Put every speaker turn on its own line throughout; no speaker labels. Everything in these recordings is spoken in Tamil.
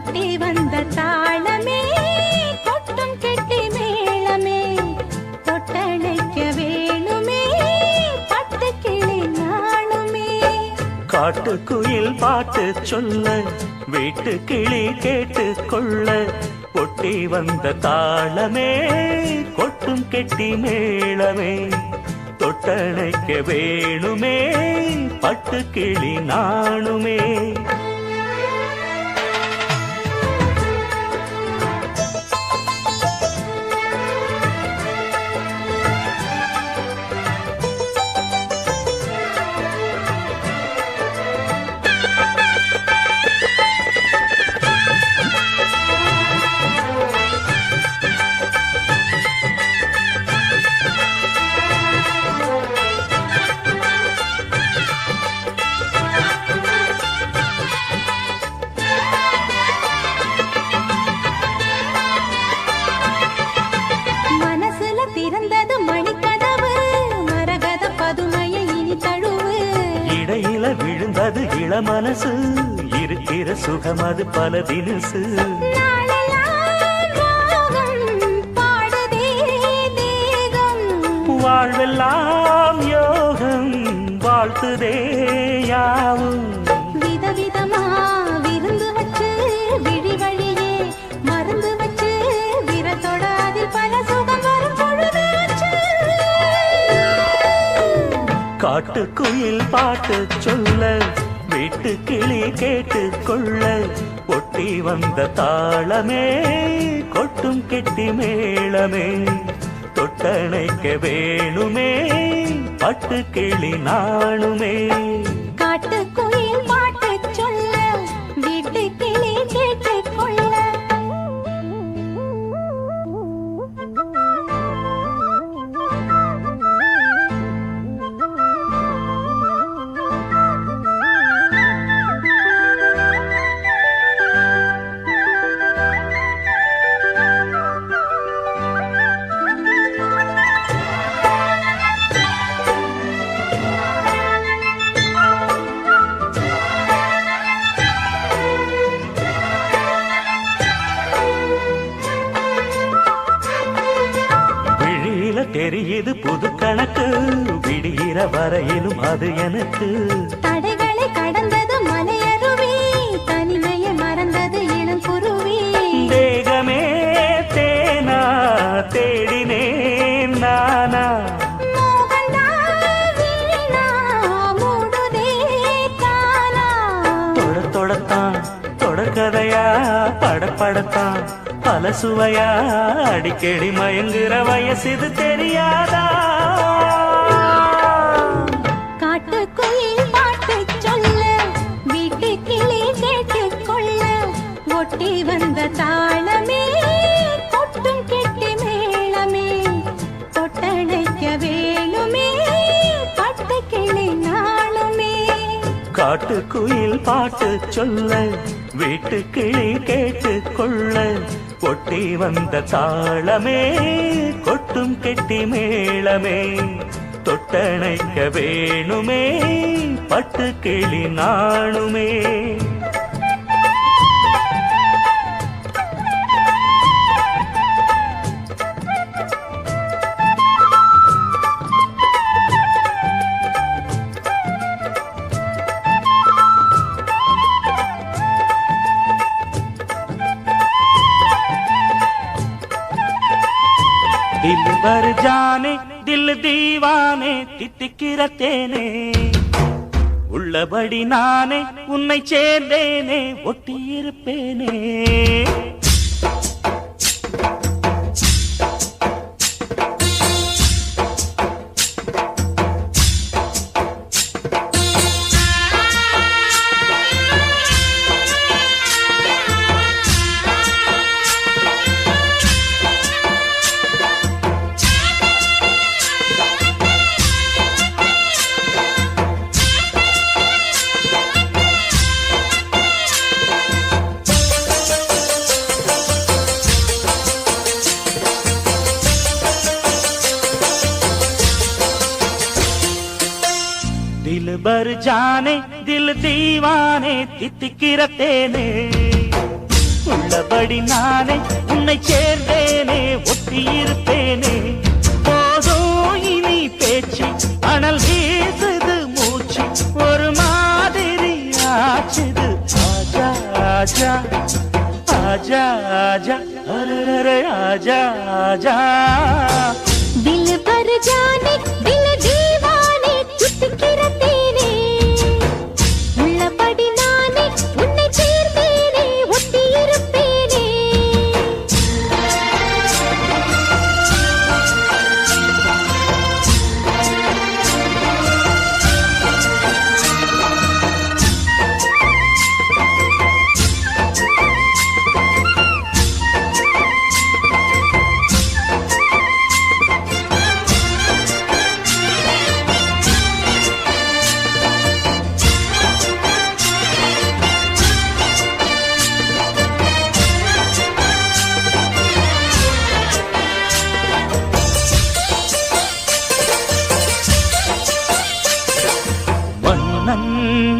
ஒட்டி வந்த தாளமே கொட்டும் கெட்டி மேளமே தொட்டணைக்க வேணுமே பட்டு கிளி நாணுமே.
காட்டுக்குயில் பாட்டு சொல்ல வீட்டு கிளி கேட்டு கொள்ள ஒட்டி வந்த தாளமே கொட்டும் கெட்டி மேளமே தொட்டணைக்க வேணுமே பட்டு கிளி நாணுமே. விழுந்தது இள மனசு இருக்கிற சுகம் அது பல தினசு. வாழ்வெல்லாம் யோகம் வாழ்த்துதே யாவும்.
விதவிதமா விருந்து வச்சு விழி வழியே மருந்து வச்சு விரத்தோட அதில் பல சுகம் வரும் பொழுது.
காட்டுக்குயில் பாட்டு சொல்ல வீட்டு கிளி கேட்டு கொள்ள ஒட்டி வந்த தாளமே கொட்டும் கெட்டி மேளமே தொட்டணைக்க வேணுமே பட்டு கிளி நாணுமே.
காட்டுக்குயில் பாட்டு சொல்ல வீட்டு கிளி கேட்டு கொள்ள.
தெரியுது புது கணக்கு விடுகிற வரையிலும் அது எனக்கு.
தடைகளை கடந்தது மலையருவி தனிமையை மறந்தது இளம் குருவி.
தேகமே தேனா தேடினேன் நானா தொடத்தான் தொடர்கதையா படப்படத்தான் பல சுவையா அடிக்கடி மயங்குற வயசு தெரியாதா.
காட்டுக்குயில் பாட்டு சொல்ல வீட்டு கிளி கேட்டு கொள்ள ஒட்டி வந்த தாளமே கொட்டும் கெட்டி மேளமே தொட்டணைக்க வேணுமே பட்டு கிளி நாணுமே.
காட்டுக்குயில் பாட்டு சொல்ல வீட்டு கிளி கேட்டு கொள்ள ஒட்டி வந்த தாளமே கொட்டும் கெட்டி மேளமே தொட்டணைக்க வேணுமே பட்டு கிளி நாணுமே. दिल भर जाने दिल दीवाने தித்திக்கிற தேனே உள்ளபடி நானே உன்னை சேர்ந்தேனே ஒட்டியிருப்பேனே. दिल भर जाने दिल दीवाने தித்திக்கிற தேனே உள்ளபடி நானே உன்னை சேர்ந்தேனே ஒட்டியிருப்பேனே போதும் இனி பேச்சு அனல் வீசுது மூச்சு ஒரு மாதிரி ஆச்சுது ஆஜா ஆஜா ஆஜா ஆஜா அரரே ஆஜா ஆஜா
दिल भर जाने दिल दीवाने चितकिற தேனே உள்ளபடி நானே உன்னை சேர்ந்தேனே ஒட்டி இருப்பேனே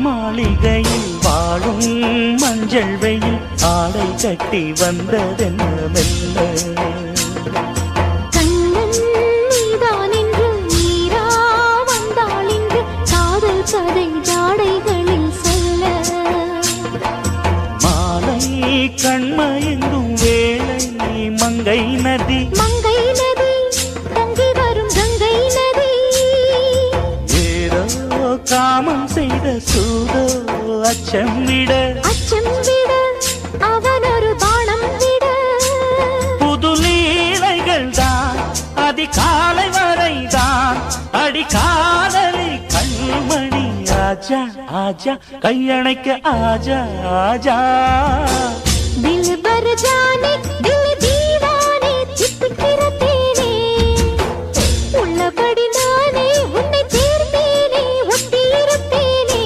மாளிகையில் வாழும் மஞ்சள் வெயில் ஆடை கட்டி வந்ததென்ன மெல்ல
கண்ணன் நீதான் என்று நீரா வந்தாள் என்று காதல் கதை ஜாடைகளில் சொல்ல
மாலை கண்மயங்கும் வேளை மங்கை நதி
மங்கை நதி தங்கி வரும் கங்கை நதி
ஏதோ காமம் செய்த சூதோ அச்சம் விட
அவன் ஒரு பானம் விட
புது லீலைகள் தான் அதிகாலை வரைதான் அடிக்காதலி கண்மணி ஆஜா ஆஜா கையணைக்க ஆஜா ஆஜா
दिल भर जाने दिल दीवाने चितकिற தேனே உள்ளபடி நானே உன்னை சேர்ந்தேனே ஒட்டி இருப்பேனே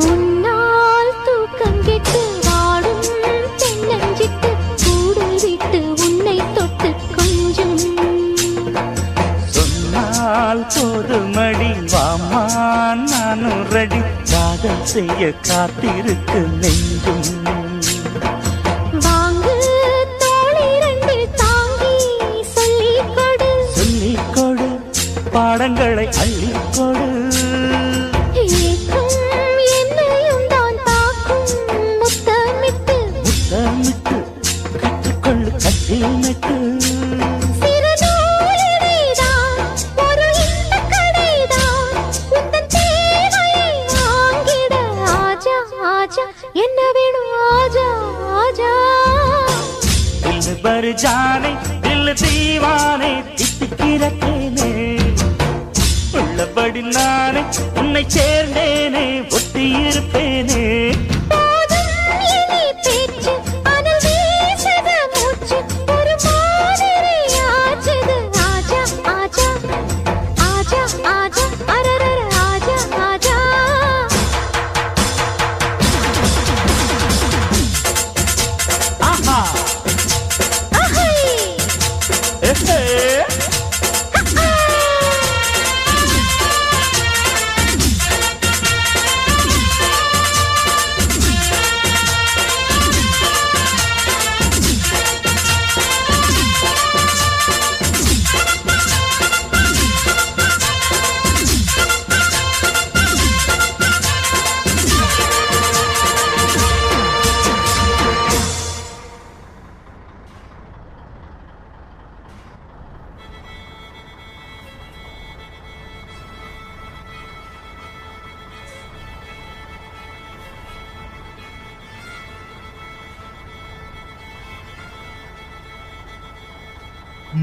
உன்னால் தூக்கம் கெட்டு வாடும் தென்னஞ்சிட்டு கூடல் விட்டு உன்னை தொட்டு கொஞ்சம்
சொன்னால் போதுமடி வாமா நானும் ரெடி காதல் செய்ய காத்திருக்கு நெஞ்சும்
வாங்கு தோளிரண்டு தாங்கி சொல்லிக் கொடு
சொல்லிக் கொடு பாடங்களை அள்ளிக் கொடு
ஏக்கம் என்னையும் தான் தாக்கும் முத்தமிட்டு
முத்தமிட்டு கற்றுக்கொள்ளு கட்டில் நட்டு
சிறு நூலிழைதான் ஒரு இன்பக் கடைதான் உந்தன் தேவையை வாங்கிட ஆஜா ஆஜா என்ன வேணும் ஆஜா ஆஜா
दिल भर जाने दिल दीवाने தித்திக்கிற தேனே உள்ளபடி நானே உன்னை சேர்ந்தேனே ஒட்டி இருப்பேனே
போதும் இனி பேச்சு அனல் வீசுது மூச்சு ஒரு மாதிரி ஆச்சுது ஆஜா ஆஜா ஆஜா ஆஜா அரரர ஆஜா ஆஜா
ஆஹா
அஹை
எஹே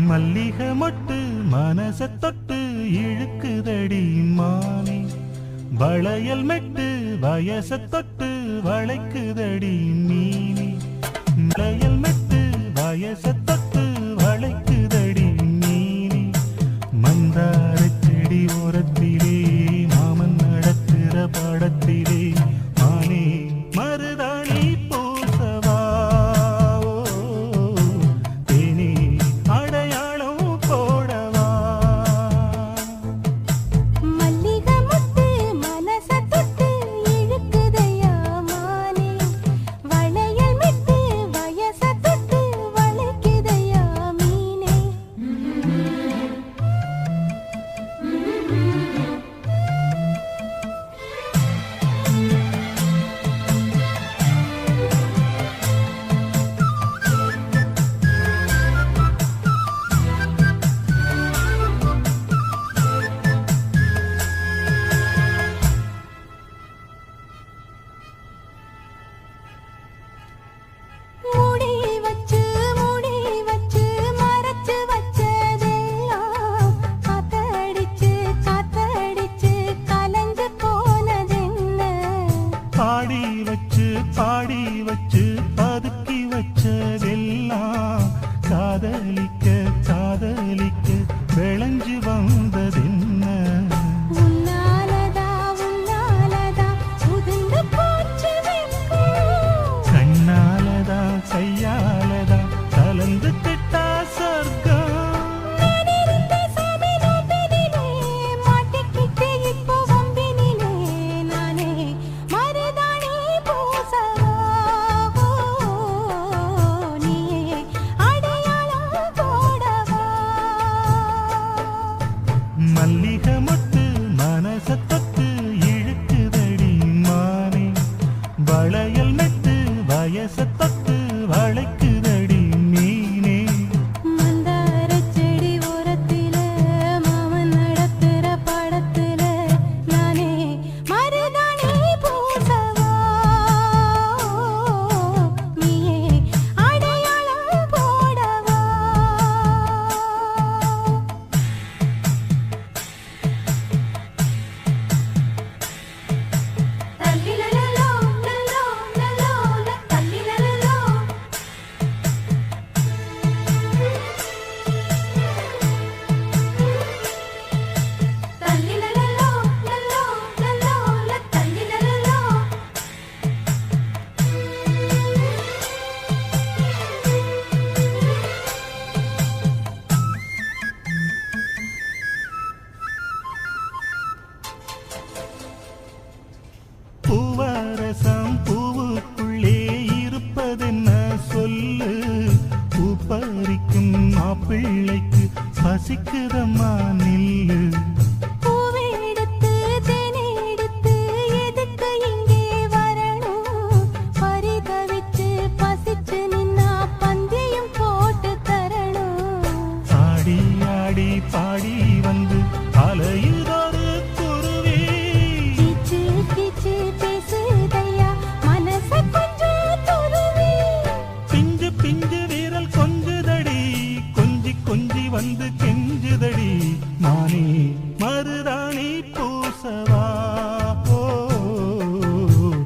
மல்லிகை மொட்டு மனச தொட்டு இழுக்குதடி மானே வளையல் மெட்டு வயச தொட்டு வளைக்குதடி மீனே வளையல் மெட்டு வயச தொட்டு வளைக்குதடி மீனே மந்தார செடி ஓரத்திலே மாமன் நடத்துற படத்திலே மானே மருதாணி பூசவா தேனே அடையாளம் போடவா
மல்லிகை மொட்டு மனச தொட்டு இழுக்குதையா மானே வளையல் மெட்டு வயச தொட்டு வளைக்குதையா மீனே மூடி வச்சு மறைச்சு வச்சதெல்லாம் காத்தடிச்சு கலஞ்சு போனதென்ன
பாடி வச்சு பதுக்கி வச்சதெல்லாம் காதலிக்க விளைஞ்சு வந்ததென்ன
உன்னாலதா உதிர்ந்து போச்சு வெட்கம்
கண்ணாலதா கையாலதா கலந்து திட்டா சொர்க்கம்
நானிருந்த சாமி நோம்பினிலே மாட்டிக்கிட்டு இப்போ வம்பினிலே நானே மருதாணி பூசவா நீயே அடையாளம் போடவா
மல்லிகை மொட்டு மனச தொட்டு இழுக்குதடி மானே வளையல் மெட்டு வயச தொட்டு வளைக்குதடி மீனே
மந்தார செடி ஓரத்தில மாமன் நடத்துற படத்துல நானே மருதாணி பூசவா நீயே அடையாளம் போடவா தல்லிலலலோ லலோ லலோ தல்லிலலலோ தல்லிலலலோ லலோ லலோ தல்லிலலலோ
பூவரசம் பூவுக்குள்ளே இருப்பதென்ன சொல்லு பூ பறிக்கும் மாப்பிள்ளைக்கு பசிக்குதம்மா நில்லு
பூவெடுத்து தேனெடுத்து எதுக்கு இங்கே வரணும் பரிதவிச்சு பசிச்சு நின்னா பந்தியும் போட்டு தரணும்
ஆடி ஆடி பாடி வந்து அலையுதொரு குருவி
கீச்சு கீச்சு பேசுதையா மனச கொஞ்சம் துருவி
பிஞ்சு பிஞ்சு வீரல் கொஞ்சுதடி கொஞ்சி வந்து கெஞ்சுதடி மானே மருதாணி பூசவா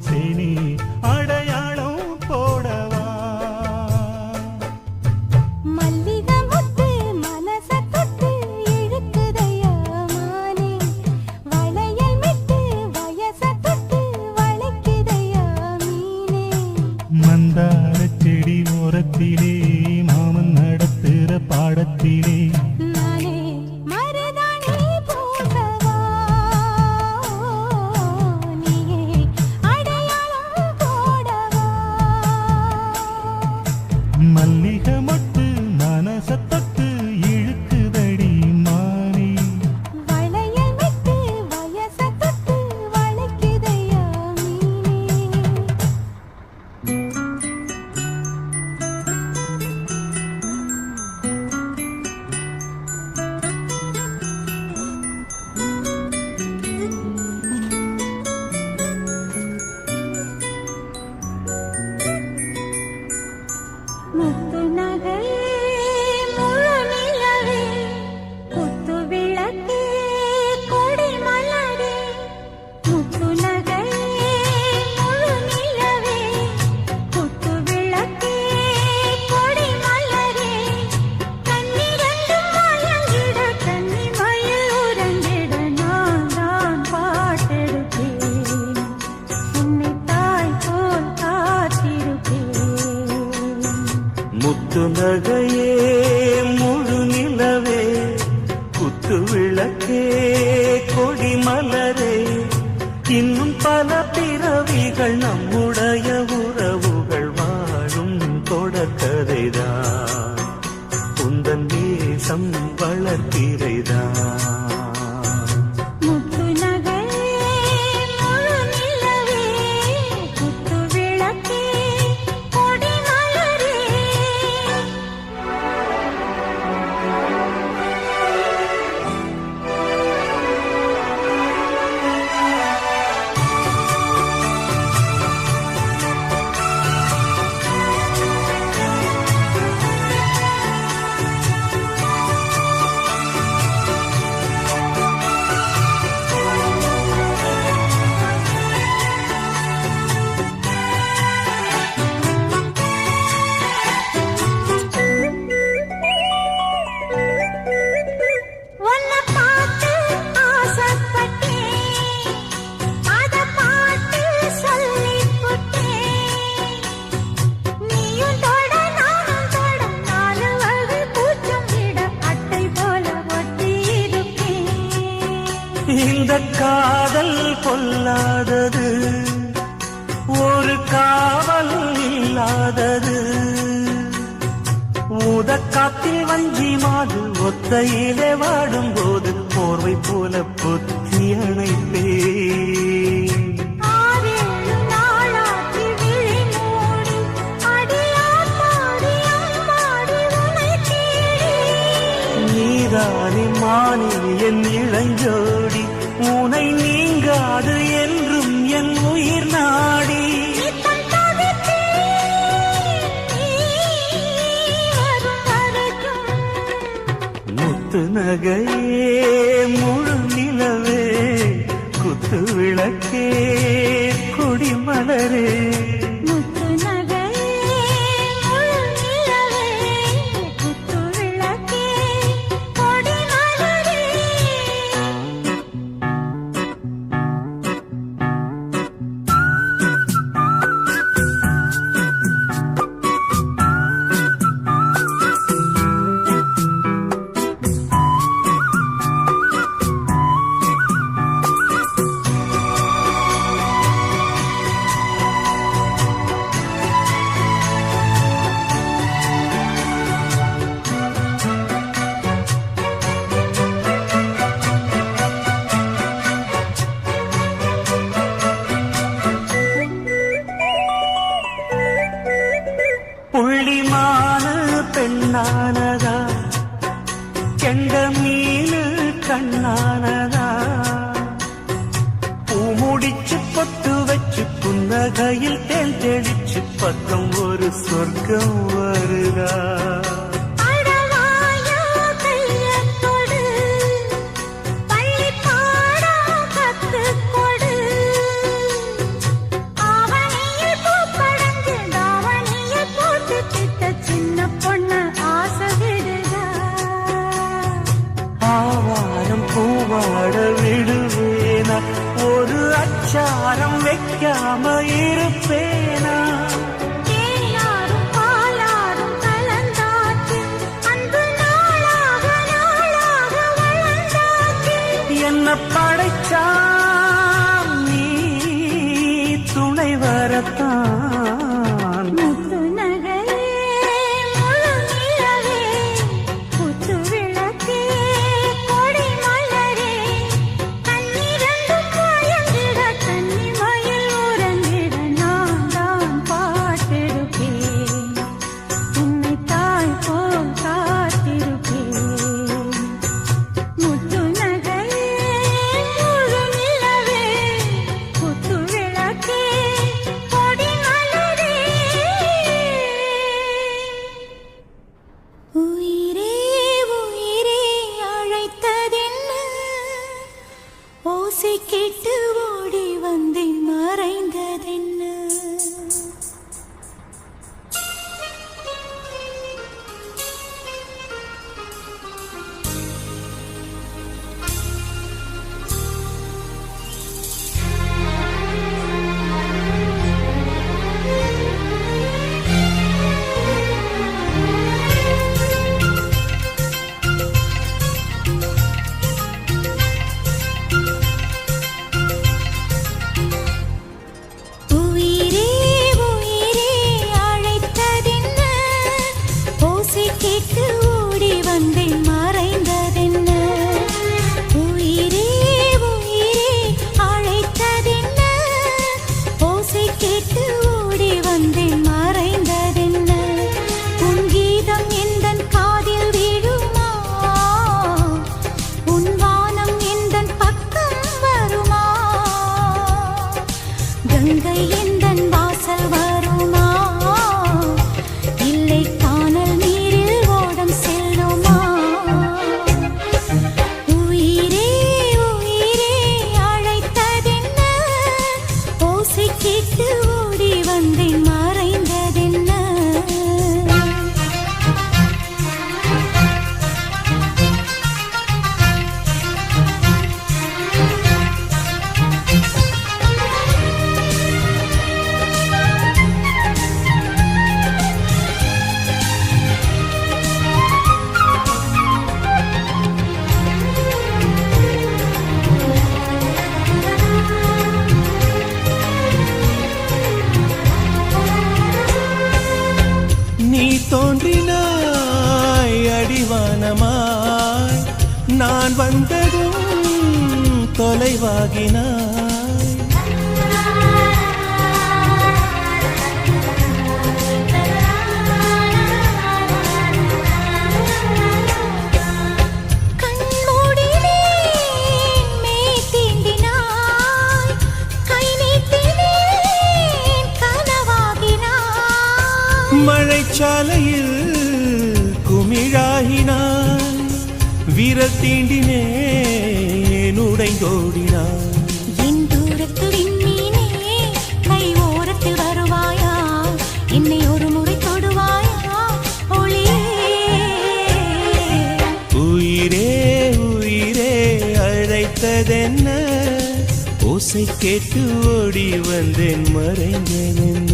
தேனே அடையாளம் போடவா
மல்லிகை மொட்டு மனச தொட்டு இழுக்குதையா மானே வளையல் மெட்டு வயச தொட்டு வளைக்குதையா மீனே
மந்தார செடி ஓரத்திலே மாமன் நடத்துற பாடத்திலே
நானே மருதாணி பூசவா நீயே அடையாளம் போடவா
மல்லிகை மொட்டு மனச தொட்டு இழுக்குதடி மானே
வளையல் மெட்டு வயச தொட்டு வளைக்குதையா மீனே முத்து நகை முழமில்
நகையே முழு நிலவே குத்து விளக்கே கொடி மலரே இன்னும் பல பிறவிகள் நம்முடைய உறவுகள் வாழும் தொடர்கதைதான் உந்தன் தேசம் வளர்த்திரைதான் இந்த காதல் பொல்லாதது ஒரு காவல் இல்லாதது ஊதக்காத்தில் வஞ்சி மாது ஒத்தையிலே வாடும் போது போர்வை போல புத்தி அணைப்பே நீதானே மானே என் இளஞ்சோடி உனை நீங்காது என்றும் என் உயிர் நாடி முத்து நகையே முழு நிலவே குத்து விளக்கே கொடி மலரே புள்ளிமானு பெண்ணானதா கெண்ட மீனு கண்ணானதா பூமுடிச்சு பொட்டு வச்சு புன்னகையில் தேன் தெளிச்சு பக்கம் ஒரு சொர்க்கம் வருதா பூவாட விடுவேனா ஒரு அச்சாரம் வைக்காம இருப்பேனா என்ன படைச்சா நீ துணை வரத்தான்
தோன்றினாய் அடிவானமாய், நான் வந்ததும் தொலைவாகினாய். மழைச்சாலையில் குமிழாகினான், விரல் தீண்டினேன் உடைந்தோடினான்.
என் தூரத்து விண்மீனே, கை ஓரத்தில் வருவாயா, என்னை ஒரு முறை தொடுவாயா ஒளியே.
உயிரே உயிரே அழைத்ததென்ன, ஓசை கேட்டு ஓடி வந்தேன் மறைந்ததென்ன.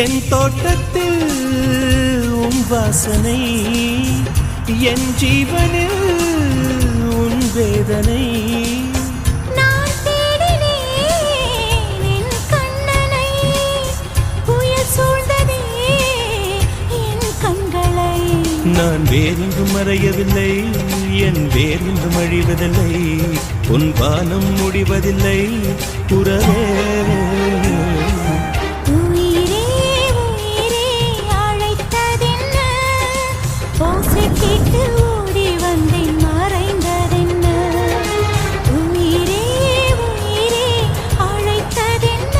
என் தோட்டத்தில் உன் வாசனை, என் ஜீவனில் உன் வேதனை.
நான் தேடினேன் என் கண்ணனை, புயல் சூழ்ந்ததே என் கண்களை.
நான் வேறெங்கும் மறையவில்லை, என் வேறெங்கும் அழிவதில்லை, உன் வானம் முடிவதில்லை உறவே.
ஓசை கேட்டு ஓடி வந்தேன் மறைந்ததென்ன, உயிரே உயிரே அழைத்ததென்ன,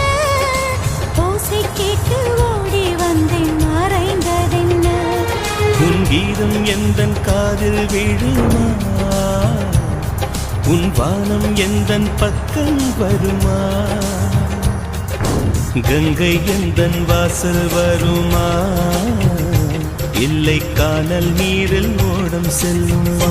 ஓசை கேட்டு ஓடி வந்தேன் மறைந்ததென்ன.
உன் கீதம் எந்தன் காதில் விழுமா, உன் வானம் எந்தன் பக்கம் வருமா, கங்கை எந்தன் வாசல் வருமா, இல்லை கானல் நீரில் ஓடம் செல்லுமா.